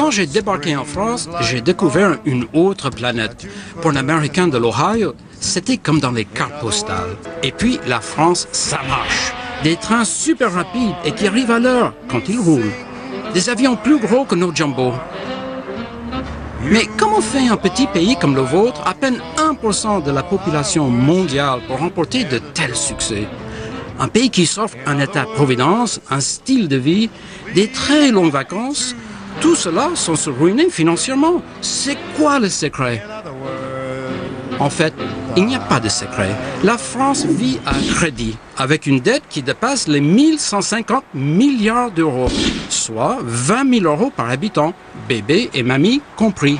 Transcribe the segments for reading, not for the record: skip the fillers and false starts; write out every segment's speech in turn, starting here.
quand j'ai débarqué en France, j'ai découvert une autre planète. Pour un Américain de l'Ohio, c'était comme dans les cartes postales. Et puis, la France, ça marche. Des trains super rapides et qui arrivent à l'heure quand ils roulent. Des avions plus gros que nos jumbos. Mais comment fait un petit pays comme le vôtre, à peine 1% de la population mondiale, pour remporter de tels succès? Un pays qui s'offre un état-providence, un style de vie, des très longues vacances, tout cela sans se ruiner financièrement. C'est quoi le secret? En fait, il n'y a pas de secret. La France vit à crédit, avec une dette qui dépasse les 1150 milliards d'euros, soit 20 000 euros par habitant, bébé et mamie compris.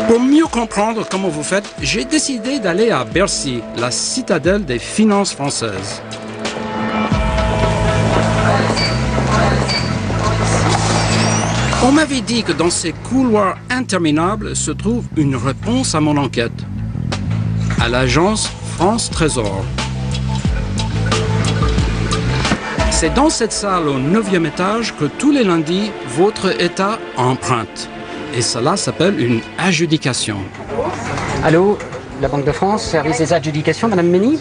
Pour mieux comprendre comment vous faites, j'ai décidé d'aller à Bercy, la citadelle des finances françaises. On m'avait dit que dans ces couloirs interminables se trouve une réponse à mon enquête. À l'agence France Trésor. C'est dans cette salle au 9e étage que tous les lundis, votre État emprunte. Et cela s'appelle une adjudication. Allô, la Banque de France, service des adjudications, Madame Mény?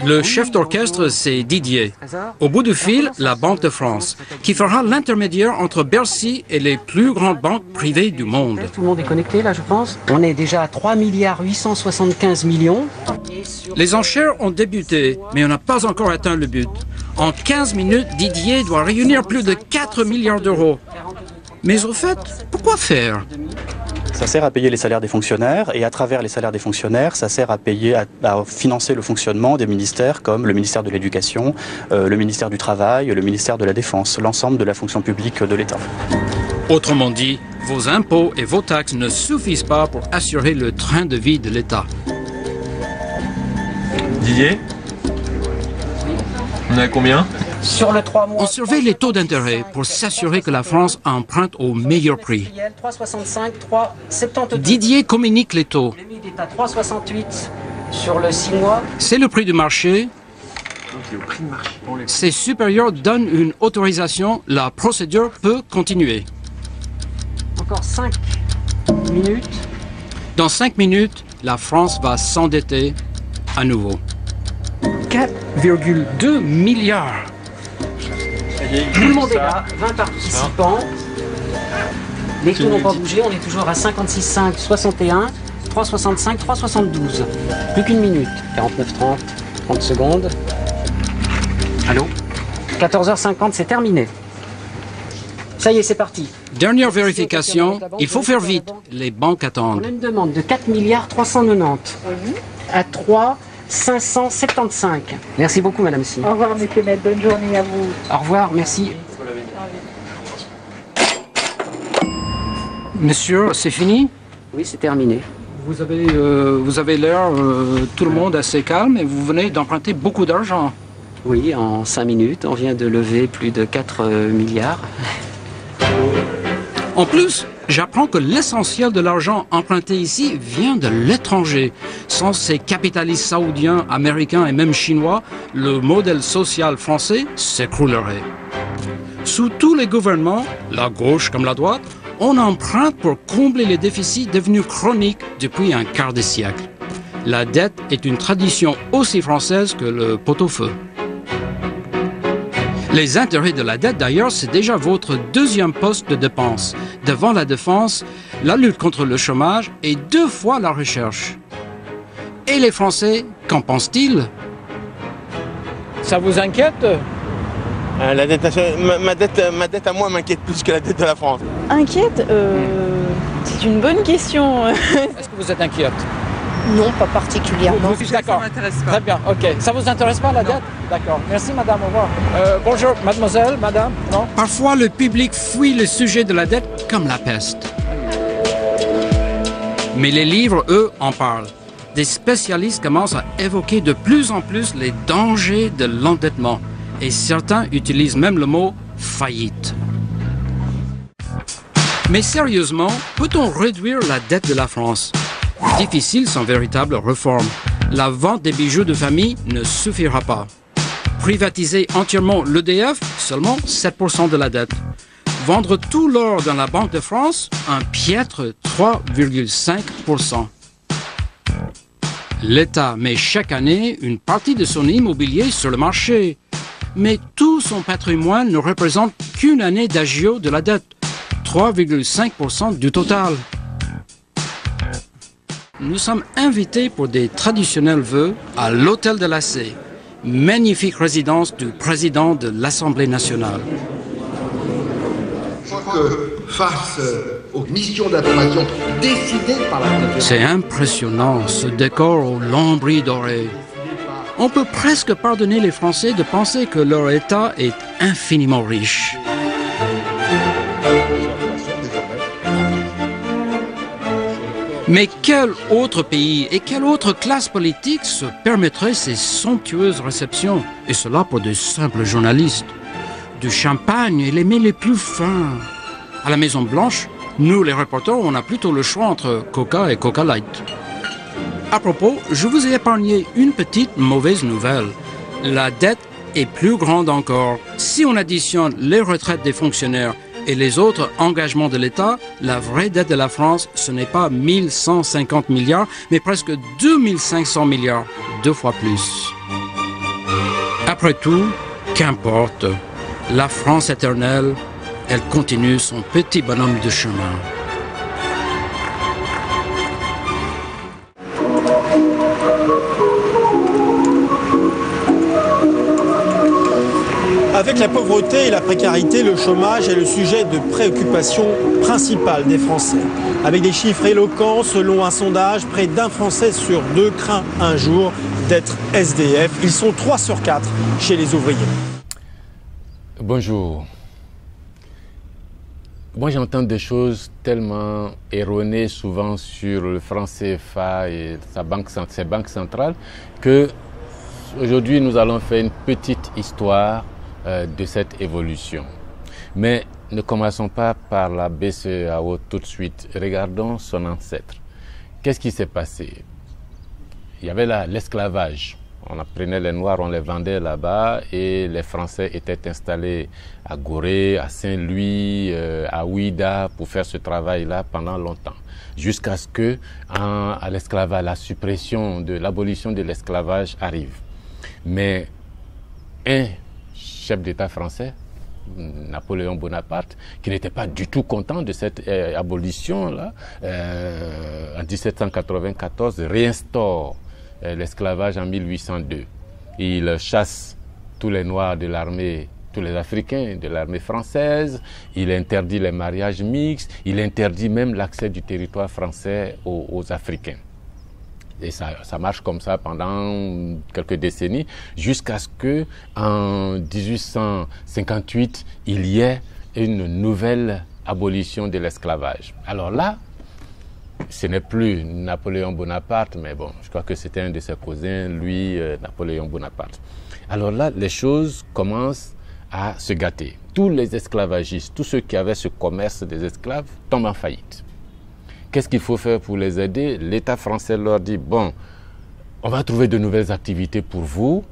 Le chef d'orchestre, c'est Didier. Au bout du fil, la Banque de France, qui fera l'intermédiaire entre Bercy et les plus grandes banques privées du monde. Tout le monde est connecté, là, je pense. On est déjà à 3 875 millions. Les enchères ont débuté, mais on n'a pas encore atteint le but. En 15 minutes, Didier doit réunir plus de 4 milliards d'euros. Mais au fait, pourquoi faire? Ça sert à payer les salaires des fonctionnaires et à travers les salaires des fonctionnaires, ça sert à financer le fonctionnement des ministères comme le ministère de l'Éducation, le ministère du Travail, le ministère de la Défense, l'ensemble de la fonction publique de l'État. Autrement dit, vos impôts et vos taxes ne suffisent pas pour assurer le train de vie de l'État. Didier? On est à combien? Sur le 3 mois. On surveille les taux d'intérêt pour s'assurer que la France emprunte au meilleur prix. 3,65, 3,72. Didier communique les taux. Le MID est à 3,68 sur le 6 mois. C'est le prix du marché. Ses supérieurs donnent une autorisation. La procédure peut continuer. Encore 5 minutes. Dans 5 minutes, la France va s'endetter à nouveau. 4,2 milliards. Tout le monde est là, 20 participants. Les taux n'ont pas bougé, on est toujours à 56,5, 61, 3,65, 3,72. Plus qu'une minute. 49,30, 30 secondes. Allô? 14h50, c'est terminé. Ça y est, c'est parti. Dernière vérification, il faut faire vite. Les banques On attendent. a une demande de 4 milliards 390 à 3 575. Merci beaucoup, Madame Si. Au revoir, Monsieur Maître. Bonne journée à vous. Au revoir, merci. Monsieur, c'est fini? Oui, c'est terminé. Vous avez l'air, tout le monde, assez calme et vous venez d'emprunter beaucoup d'argent. Oui, en 5 minutes, on vient de lever plus de 4 milliards. En plus, j'apprends que l'essentiel de l'argent emprunté ici vient de l'étranger. Sans ces capitalistes saoudiens, américains et même chinois, le modèle social français s'écroulerait. Sous tous les gouvernements, la gauche comme la droite, on emprunte pour combler les déficits devenus chroniques depuis un quart de siècle. La dette est une tradition aussi française que le pot-au-feu. Les intérêts de la dette, d'ailleurs, c'est déjà votre deuxième poste de dépense. Devant la défense, la lutte contre le chômage et 2 fois la recherche. Et les Français, qu'en pensent-ils? Ça vous inquiète? La dette, ma dette à moi m'inquiète plus que la dette de la France. Inquiète c'est une bonne question. Est-ce que vous êtes inquiète? Non, pas particulièrement. D'accord. Très bien, ok. Ça vous intéresse pas, la dette? D'accord. Merci, madame. Au revoir. Bonjour, mademoiselle, madame. Non? Parfois, le public fuit le sujet de la dette comme la peste. Mais les livres, eux, en parlent. Des spécialistes commencent à évoquer de plus en plus les dangers de l'endettement. Et certains utilisent même le mot « faillite ». Mais sérieusement, peut-on réduire la dette de la France? Difficile sans véritable réforme. La vente des bijoux de famille ne suffira pas. Privatiser entièrement l'EDF, seulement 7% de la dette. Vendre tout l'or dans la Banque de France, un piètre 3,5%. L'État met chaque année une partie de son immobilier sur le marché. Mais tout son patrimoine ne représente qu'une année d'agio de la dette, 3,5% du total. Nous sommes invités pour des traditionnels vœux à l'Hôtel de la Cé, magnifique résidence du président de l'Assemblée nationale. Je crois que face aux missions d'information décidées par la conférence... C'est impressionnant, ce décor aux lambris dorés. On peut presque pardonner les Français de penser que leur État est infiniment riche. Mais quel autre pays et quelle autre classe politique se permettrait ces somptueuses réceptions? Et cela pour de simples journalistes. Du champagne et les mets les plus fins. À la Maison Blanche, nous les reporters, on a plutôt le choix entre Coca et Coca Light. À propos, je vous ai épargné une petite mauvaise nouvelle. La dette est plus grande encore. Si on additionne les retraites des fonctionnaires et les autres engagements de l'État, la vraie dette de la France, ce n'est pas 1150 milliards, mais presque 2500 milliards, 2 fois plus. Après tout, qu'importe, la France éternelle, elle continue son petit bonhomme de chemin. Avec la pauvreté et la précarité, le chômage est le sujet de préoccupation principale des Français. Avec des chiffres éloquents, selon un sondage, près d'un Français sur 2 craint un jour d'être SDF. Ils sont 3 sur 4 chez les ouvriers. Bonjour. Moi, j'entends des choses tellement erronées souvent sur le franc CFA et ses banques centrales que aujourd'hui, nous allons faire une petite histoire de cette évolution. Mais ne commençons pas par la BCEAO tout de suite. Regardons son ancêtre. Qu'est-ce qui s'est passé? Il y avait l'esclavage. On apprenait les Noirs, on les vendait là-bas et les Français étaient installés à Gorée, à Saint-Louis, à Ouida pour faire ce travail-là pendant longtemps. Jusqu'à ce que à l'esclavage, la suppression de l'abolition de l'esclavage arrive. Mais un chef d'État français, Napoléon Bonaparte, qui n'était pas du tout content de cette abolition-là, en 1794, réinstaure l'esclavage en 1802. Il chasse tous les Noirs de l'armée, tous les Africains de l'armée française, il interdit les mariages mixtes, il interdit même l'accès du territoire français aux Africains. Et ça marche comme ça pendant quelques décennies, jusqu'à ce que en 1858, il y ait une nouvelle abolition de l'esclavage. Alors là, ce n'est plus Napoléon Bonaparte, mais bon, je crois que c'était un de ses cousins, lui, Napoléon Bonaparte. Alors là, les choses commencent à se gâter. Tous les esclavagistes, tous ceux qui avaient ce commerce des esclaves, tombent en faillite. Qu'est-ce qu'il faut faire pour les aider? L'État français leur dit, bon, on va trouver de nouvelles activités pour vous,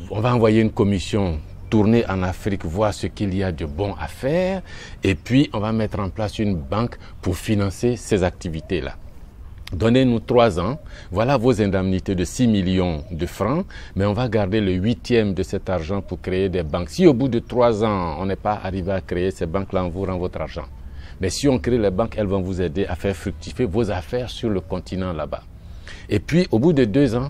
on va envoyer une commission tourner en Afrique, voir ce qu'il y a de bon à faire, et puis on va mettre en place une banque pour financer ces activités-là. Donnez-nous 3 ans, voilà vos indemnités de 6 millions de francs, mais on va garder le 8e de cet argent pour créer des banques. Si au bout de 3 ans, on n'est pas arrivé à créer ces banques-là, on vous rend votre argent. Mais si on crée les banques, elles vont vous aider à faire fructifier vos affaires sur le continent là-bas. Et puis, au bout de 2 ans,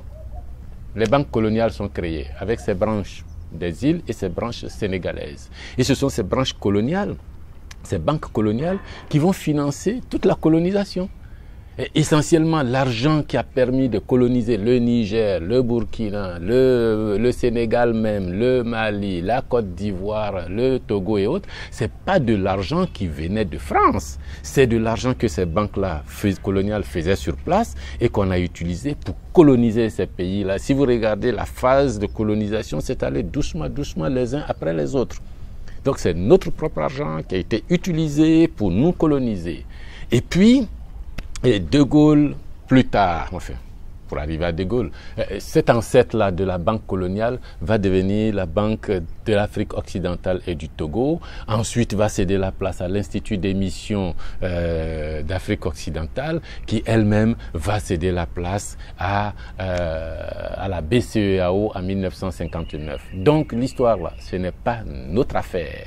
les banques coloniales sont créées avec ces branches des îles et ces branches sénégalaises. Et ce sont ces branches coloniales, ces banques coloniales qui vont financer toute la colonisation. Et essentiellement, l'argent qui a permis de coloniser le Niger, le Burkina, le Sénégal même, le Mali, la Côte d'Ivoire, le Togo et autres, c'est pas de l'argent qui venait de France. C'est de l'argent que ces banques-là coloniales faisaient sur place et qu'on a utilisé pour coloniser ces pays-là. Si vous regardez la phase de colonisation, c'est allé doucement, doucement les uns après les autres. Donc c'est notre propre argent qui a été utilisé pour nous coloniser. Et puis, et De Gaulle, plus tard, enfin, pour arriver à De Gaulle. Cet ancêtre-là de la banque coloniale va devenir la banque de l'Afrique occidentale et du Togo. Ensuite, va céder la place à l'Institut d'émission d'Afrique occidentale, qui elle-même va céder la place à la BCEAO en 1959. Donc l'histoire là, ce n'est pas notre affaire.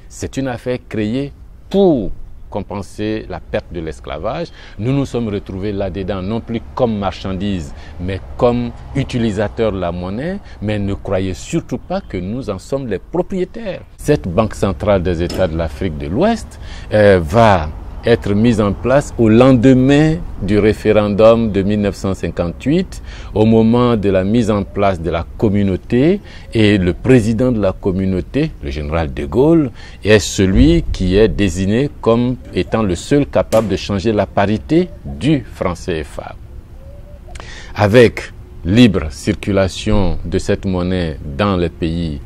C'est une affaire créée pour compenser la perte de l'esclavage. Nous nous sommes retrouvés là-dedans, non plus comme marchandises, mais comme utilisateurs de la monnaie. Mais ne croyez surtout pas que nous en sommes les propriétaires. Cette Banque centrale des États de l'Afrique de l'Ouest va être mise en place au lendemain du référendum de 1958, au moment de la mise en place de la communauté, et le président de la communauté, le général de Gaulle, est celui qui est désigné comme étant le seul capable de changer la parité du franc CFA. Avec libre circulation de cette monnaie dans les pays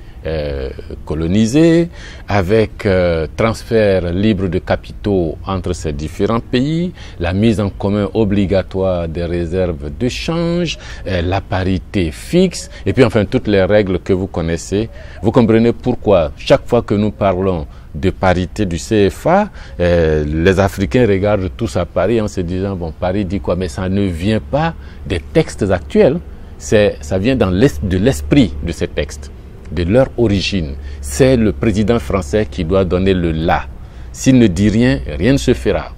colonisés, avec transfert libre de capitaux entre ces différents pays, la mise en commun obligatoire des réserves de change, la parité fixe, et puis enfin toutes les règles que vous connaissez. Vous comprenez pourquoi chaque fois que nous parlons de parité du CFA, les Africains regardent tous à Paris en se disant, bon, Paris dit quoi? Mais ça ne vient pas des textes actuels, ça vient de l'esprit de ces textes, de leur origine. C'est le président français qui doit donner le là. S'il ne dit rien, rien ne se fera.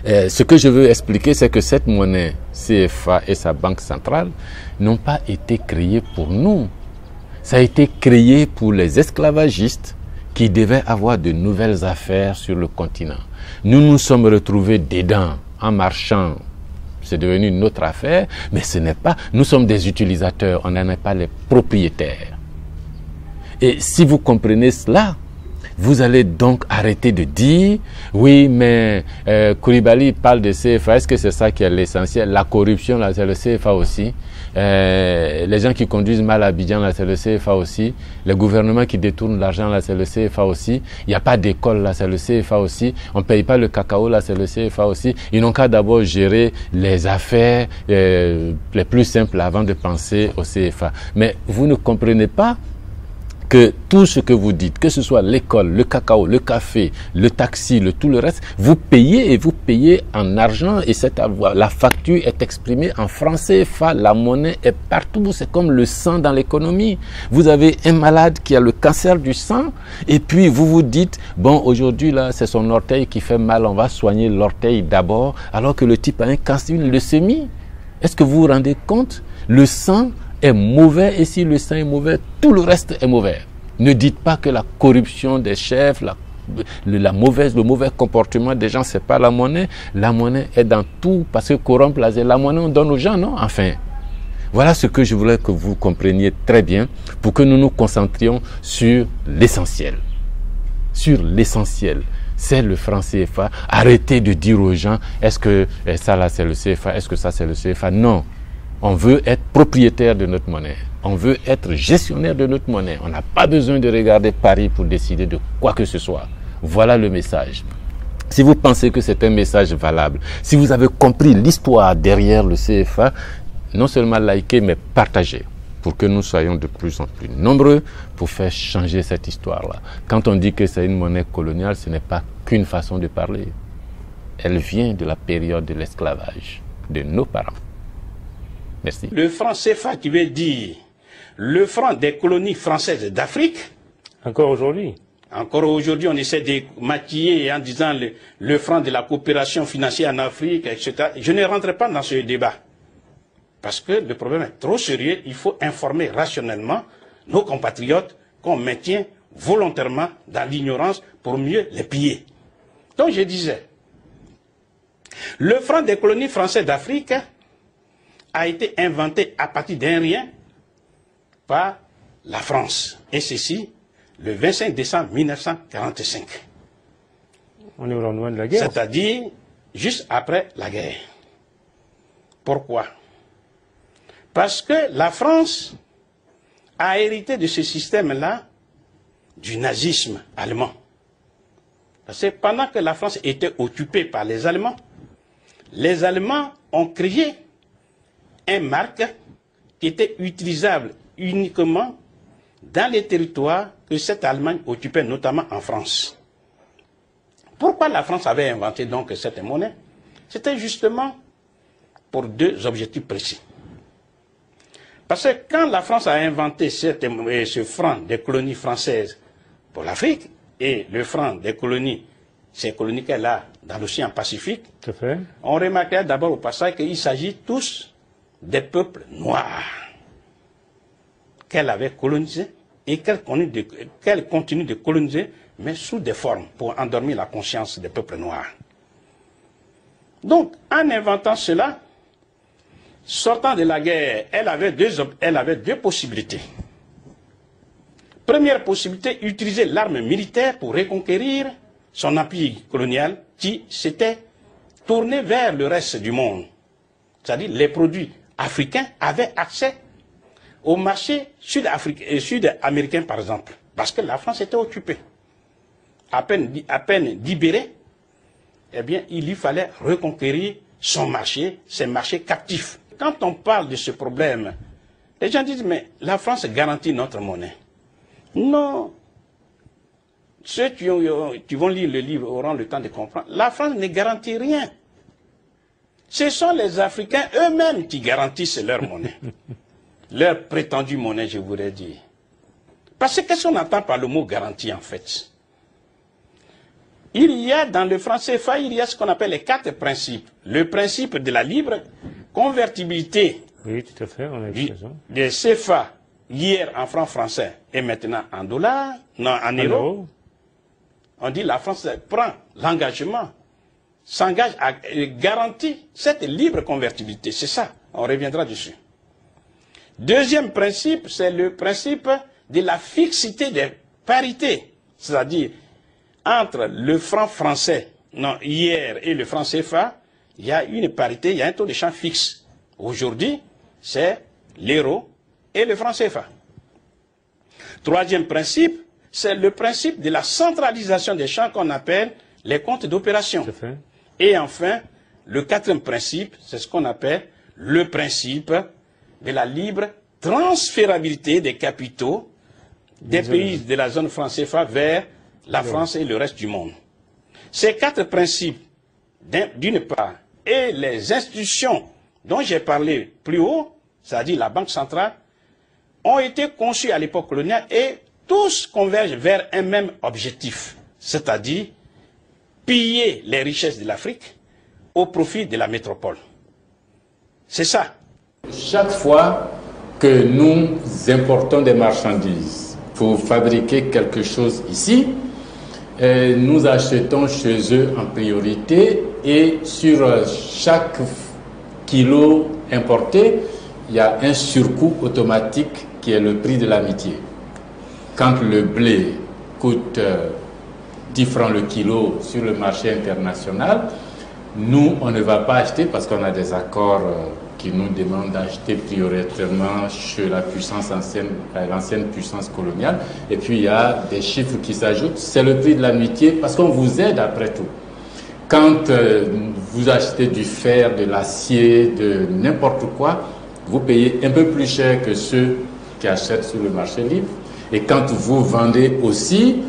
Ce que je veux expliquer, c'est que cette monnaie CFA et sa banque centrale n'ont pas été créées pour nous. Ça a été créé pour les esclavagistes qui devaient avoir de nouvelles affaires sur le continent. Nous nous sommes retrouvés dedans en marchant. C'est devenu notre affaire, mais ce n'est pas. Nous sommes des utilisateurs, on n'en est pas les propriétaires. Et si vous comprenez cela, vous allez donc arrêter de dire, oui, mais Koulibaly parle de CFA, est-ce que c'est ça qui est l'essentiel? La corruption, là, c'est le CFA aussi. Les gens qui conduisent mal à Abidjan, là, c'est le CFA aussi. Les gouvernements qui détournent l'argent, là, c'est le CFA aussi. Il n'y a pas d'école, là, c'est le CFA aussi. On ne paye pas le cacao, là, c'est le CFA aussi. Ils n'ont qu'à d'abord gérer les affaires les plus simples avant de penser au CFA. Mais vous ne comprenez pas que tout ce que vous dites, que ce soit l'école, le cacao, le café, le taxi, tout le reste, vous payez et vous payez en argent et la facture est exprimée en francs CFA. La monnaie est partout, c'est comme le sang dans l'économie. Vous avez un malade qui a le cancer du sang et puis vous vous dites, bon, aujourd'hui là, c'est son orteil qui fait mal, on va soigner l'orteil d'abord, alors que le type a un cancer, une leucémie. Est-ce que vous vous rendez compte? Le sang est mauvais et si le sang est mauvais, tout le reste est mauvais. Ne dites pas que la corruption des chefs, le mauvais comportement des gens, c'est pas la monnaie. La monnaie est dans tout parce que corrompre la monnaie, on donne aux gens, non? Enfin, voilà ce que je voulais que vous compreniez très bien pour que nous nous concentrions sur l'essentiel. Sur l'essentiel. C'est le franc CFA. Arrêtez de dire aux gens, est-ce que ça là c'est le CFA, est-ce que ça c'est le CFA? Non. On veut être propriétaire de notre monnaie. On veut être gestionnaire de notre monnaie. On n'a pas besoin de regarder Paris pour décider de quoi que ce soit. Voilà le message. Si vous pensez que c'est un message valable, si vous avez compris l'histoire derrière le CFA, non seulement likez, mais partagez pour que nous soyons de plus en plus nombreux pour faire changer cette histoire-là. Quand on dit que c'est une monnaie coloniale, ce n'est pas qu'une façon de parler. Elle vient de la période de l'esclavage de nos parents. Merci. Le franc CFA qui veut dire le franc des colonies françaises d'Afrique. Encore aujourd'hui. Encore aujourd'hui, on essaie de maquiller en disant le franc de la coopération financière en Afrique, etc. Je ne rentre pas dans ce débat. Parce que le problème est trop sérieux. Il faut informer rationnellement nos compatriotes qu'on maintient volontairement dans l'ignorance pour mieux les piller. Donc je disais, le franc des colonies françaises d'Afrique a été inventé à partir d'un rien par la France. Et ceci, le 25 décembre 1945. On est au lendemain de la guerre. C'est-à-dire juste après la guerre. Pourquoi? Parce que la France a hérité de ce système-là du nazisme allemand. Parce que pendant que la France était occupée par les Allemands ont créé un marque qui était utilisable uniquement dans les territoires que cette Allemagne occupait, notamment en France. Pourquoi la France avait inventé donc cette monnaie? C'était justement pour deux objectifs précis. Parce que quand la France a inventé ce franc des colonies françaises pour l'Afrique, et le franc des colonies, ces colonies qu'elle a dans l'océan Pacifique, on remarquait d'abord au passage qu'il s'agit tous des peuples noirs qu'elle avait colonisés et qu'elle continue de coloniser, mais sous des formes pour endormir la conscience des peuples noirs. Donc, en inventant cela, sortant de la guerre, elle avait deux possibilités. Première possibilité, utiliser l'arme militaire pour reconquérir son empire colonial qui s'était tourné vers le reste du monde. C'est-à-dire les produits africains avaient accès au marché sud-américain, par exemple, parce que la France était occupée. À peine libérée, eh bien, il lui fallait reconquérir son marché, ses marchés captifs. Quand on parle de ce problème, les gens disent, mais la France garantit notre monnaie. Non. Ceux qui vont lire le livre auront le temps de comprendre. La France ne garantit rien. Ce sont les Africains eux-mêmes qui garantissent leur monnaie. Leur prétendue monnaie, je voudrais dire. Parce que qu'est-ce qu'on entend par le mot garantie, en fait? Il y a dans le franc CFA, il y a ce qu'on appelle les 4 principes. Le principe de la libre convertibilité des CFA hier en francs français et maintenant en dollars, non en euros. On dit la France prend l'engagement, s'engage à garantir cette libre convertibilité. C'est ça, on reviendra dessus. Deuxième principe, c'est le principe de la fixité des parités, c'est-à-dire entre le franc français, non, hier, et le franc CFA, il y a une parité, il y a un taux de change fixe. Aujourd'hui, c'est l'euro et le franc CFA. Troisième principe, c'est le principe de la centralisation des champs qu'on appelle les comptes d'opération. Et enfin, le quatrième principe, c'est ce qu'on appelle le principe de la libre transférabilité des capitaux des pays de la zone franc CFA vers la France et le reste du monde. Ces 4 principes, d'une part, et les institutions dont j'ai parlé plus haut, c'est-à-dire la Banque centrale, ont été conçus à l'époque coloniale et tous convergent vers un même objectif, c'est-à-dire piller les richesses de l'Afrique au profit de la métropole. C'est ça. Chaque fois que nous importons des marchandises pour fabriquer quelque chose ici, nous achetons chez eux en priorité et sur chaque kilo importé, il y a un surcoût automatique qui est le prix de l'amitié. Quand le blé coûte 10 francs le kilo sur le marché international, nous, on ne va pas acheter parce qu'on a des accords qui nous demandent d'acheter prioritairement chez la puissance ancienne, l'ancienne puissance coloniale. Et puis il y a des chiffres qui s'ajoutent. C'est le prix de l'amitié parce qu'on vous aide après tout. Quand vous achetez du fer, de l'acier, de n'importe quoi, vous payez un peu plus cher que ceux qui achètent sur le marché libre. Et quand vous vendez aussi,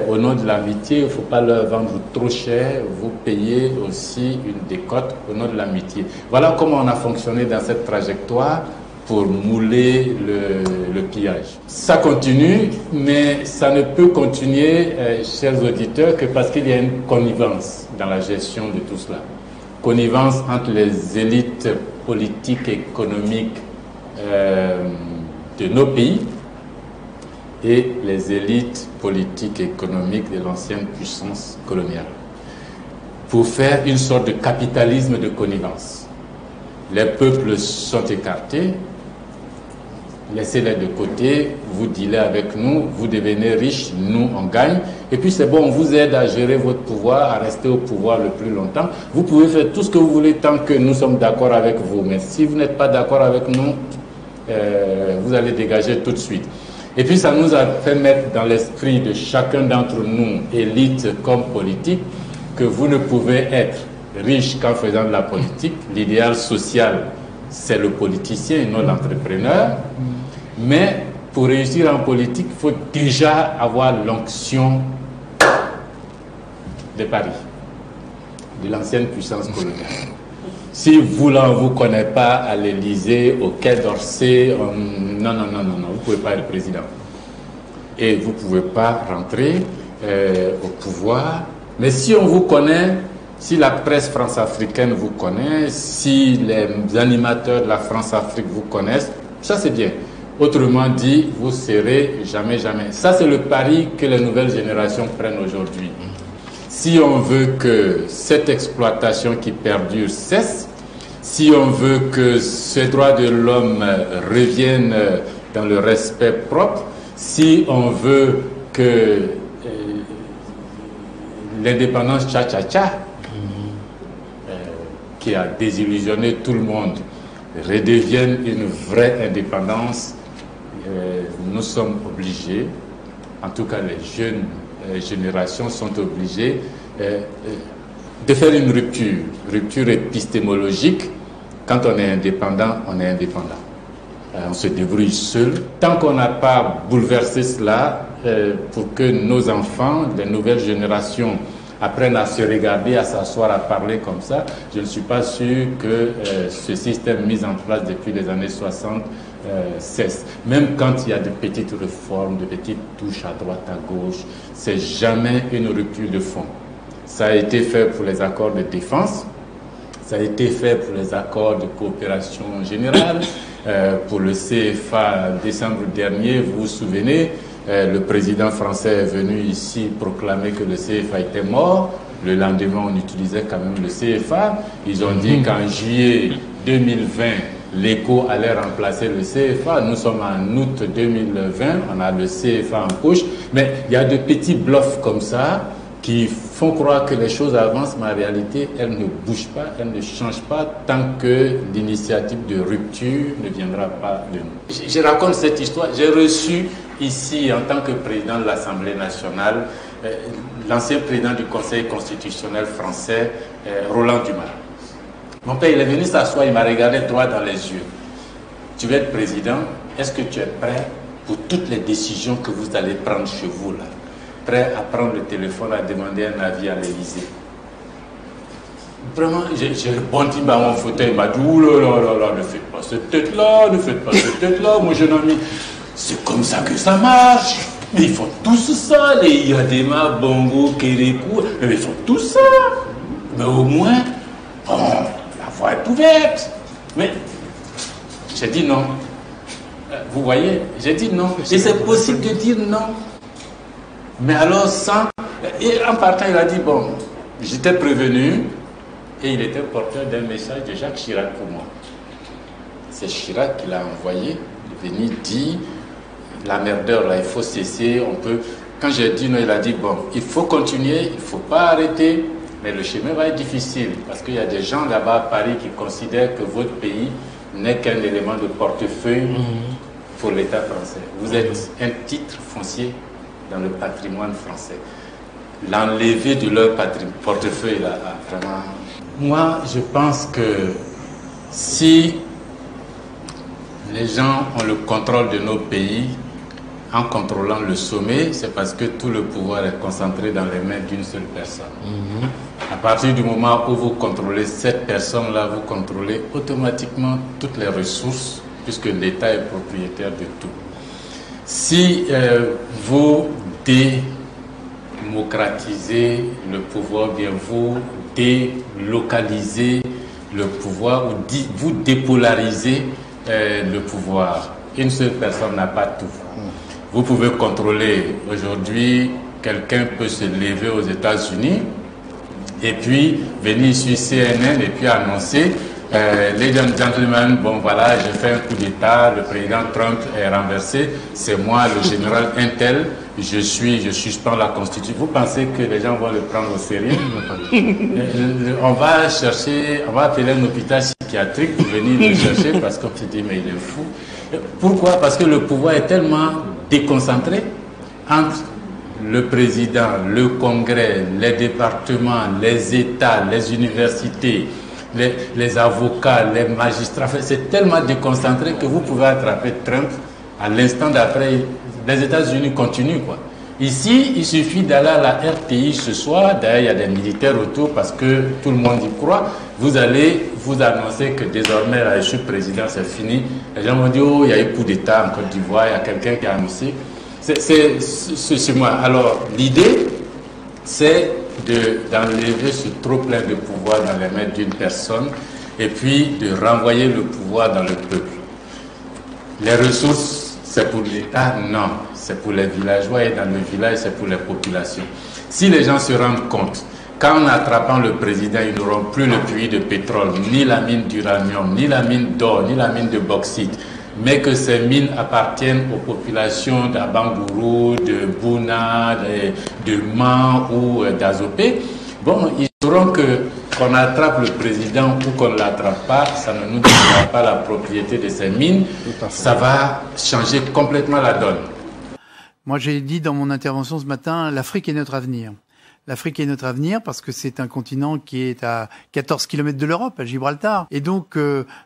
au nom de l'amitié, il ne faut pas leur vendre trop cher, vous payez aussi une décote au nom de l'amitié. Voilà comment on a fonctionné dans cette trajectoire pour mouler le pillage. Ça continue, mais ça ne peut continuer, chers auditeurs, que parce qu'il y a une connivence dans la gestion de tout cela. Connivence entre les élites politiques et économiques de nos pays et les élites politiques et économiques de l'ancienne puissance coloniale, pour faire une sorte de capitalisme de connivence. Les peuples sont écartés, laissez-les de côté, vous dealez avec nous, vous devenez riches, nous on gagne, et puis c'est bon, on vous aide à gérer votre pouvoir, à rester au pouvoir le plus longtemps. Vous pouvez faire tout ce que vous voulez tant que nous sommes d'accord avec vous, mais si vous n'êtes pas d'accord avec nous, vous allez dégager tout de suite. Et puis ça nous a fait mettre dans l'esprit de chacun d'entre nous, élite comme politique, que vous ne pouvez être riche qu'en faisant de la politique. L'idéal social, c'est le politicien et non l'entrepreneur. Mais pour réussir en politique, il faut déjà avoir l'onction de Paris, de l'ancienne puissance coloniale. Si vous ne vous connaissez pas à l'Élysée, au Quai d'Orsay, non, vous ne pouvez pas être président. Et vous ne pouvez pas rentrer au pouvoir. Mais si on vous connaît, si la presse France-africaine vous connaît, si les animateurs de la France-Afrique vous connaissent, ça c'est bien. Autrement dit, vous serez jamais. Ça c'est le pari que les nouvelles générations prennent aujourd'hui. Si on veut que cette exploitation qui perdure cesse, si on veut que ces droits de l'homme reviennent dans le respect propre, si on veut que l'indépendance tcha-tcha-tcha, qui a désillusionné tout le monde, redevienne une vraie indépendance, nous sommes obligés, en tout cas les jeunes générations sont obligées de faire une rupture épistémologique. Quand on est indépendant, on est indépendant. On se débrouille seul. Tant qu'on n'a pas bouleversé cela, pour que nos enfants, les nouvelles générations, apprennent à se regarder, à s'asseoir, à parler comme ça, je ne suis pas sûr que ce système mis en place depuis les années 60 cesse. Même quand il y a de petites réformes, de petites touches à droite, à gauche, c'est jamais une rupture de fond. Ça a été fait pour les accords de défense, ça a été fait pour les accords de coopération générale, pour le CFA en décembre dernier, vous vous souvenez, le président français est venu ici proclamer que le CFA était mort. Le lendemain, on utilisait quand même le CFA. Ils ont dit qu'en juillet 2020, l'ECO allait remplacer le CFA. Nous sommes en août 2020, on a le CFA en poche. Mais il y a de petits bluffs comme ça qui font croire que les choses avancent, mais en réalité, elles ne bougent pas, elles ne changent pas tant que l'initiative de rupture ne viendra pas de nous. Je raconte cette histoire. J'ai reçu ici, en tant que président de l'Assemblée nationale, l'ancien président du Conseil constitutionnel français, Roland Dumas. Mon père, il est venu s'asseoir, il m'a regardé droit dans les yeux. Tu veux être président, est-ce que tu es prêt pour toutes les décisions que vous allez prendre chez vous là? Prêt à prendre le téléphone, à demander un avis à l'Élysée? Vraiment, j'ai rebondi à mon fauteuil, il m'a dit, ouh là là là, ne faites pas cette tête-là, ne faites pas cette tête-là, mon jeune ami. C'est comme ça que ça marche. Mais ils font tous ça, les Yadema, Bongo, Kérékou, mais ils font tout ça. Mais au moins, bon, la voie est ouverte. Mais j'ai dit non. Vous voyez, j'ai dit non. Et c'est possible de dire non. Mais alors sans... Et en partant, il a dit, bon, j'étais prévenu et il était porteur d'un message de Jacques Chirac pour moi. C'est Chirac qui l'a envoyé, il est venu dire, la merdeur là, il faut cesser, on peut... Quand j'ai dit non, il a dit, bon, il faut continuer, il ne faut pas arrêter, mais le chemin va être difficile, parce qu'il y a des gens là-bas à Paris qui considèrent que votre pays n'est qu'un élément de portefeuille pour l'État français. Vous êtes un titre foncier dans le patrimoine français. L'enlever de leur portefeuille là, vraiment... Moi, je pense que si les gens ont le contrôle de nos pays, en contrôlant le sommet, c'est parce que tout le pouvoir est concentré dans les mains d'une seule personne. À partir du moment où vous contrôlez cette personne-là, vous contrôlez automatiquement toutes les ressources, puisque l'État est propriétaire de tout. Si vous démocratisez le pouvoir, bien vous délocalisez le pouvoir, ou vous dépolarisez le pouvoir. Une seule personne n'a pas tout. Vous pouvez contrôler. Aujourd'hui, quelqu'un peut se lever aux États-Unis et puis venir sur CNN et puis annoncer ladies and gentlemen, bon voilà, j'ai fait un coup d'État, le président Trump est renversé, c'est moi le général Intel, je suspends la Constitution. Vous pensez que les gens vont le prendre au sérieux? On va chercher, on va appeler un hôpital psychiatrique pour venir le chercher parce qu'on se dit mais il est fou. Pourquoi? Parce que le pouvoir est tellement déconcentré entre le président, le congrès, les départements, les États, les universités, les avocats, les magistrats. C'est tellement déconcentré que vous pouvez attraper Trump à l'instant d'après. Les États-Unis continuent, quoi. Ici, il suffit d'aller à la RTI ce soir. D'ailleurs, il y a des militaires autour parce que tout le monde y croit. Vous allez vous annoncer que désormais, je suis président, c'est fini. Les gens vont dire, oh, il y a eu coup d'État en Côte d'Ivoire, il y a quelqu'un qui a annoncé. C'est moi. Alors, l'idée, c'est d'enlever ce trop-plein de pouvoir dans les mains d'une personne et puis de renvoyer le pouvoir dans le peuple. Les ressources, c'est pour l'État? Non. C'est pour les villageois et dans le village, c'est pour les populations. Si les gens se rendent compte qu'en attrapant le président, ils n'auront plus le puits de pétrole, ni la mine d'uranium, ni la mine d'or, ni la mine de bauxite, mais que ces mines appartiennent aux populations d'Abangourou, de Bouna, de Man ou d'Azopé, bon, ils sauront qu'on attrape le président ou qu'on ne l'attrape pas, ça ne nous donnera pas la propriété de ces mines, ça va changer complètement la donne. Moi, j'ai dit dans mon intervention ce matin, l'Afrique est notre avenir. L'Afrique est notre avenir parce que c'est un continent qui est à 14 km de l'Europe, à Gibraltar. Et donc,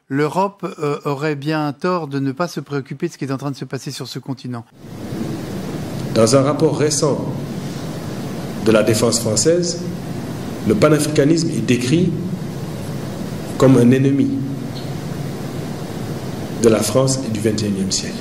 l'Europe aurait bien tort de ne pas se préoccuper de ce qui est en train de se passer sur ce continent. Dans un rapport récent de la défense française, le panafricanisme est décrit comme un ennemi de la France et du XXIe siècle.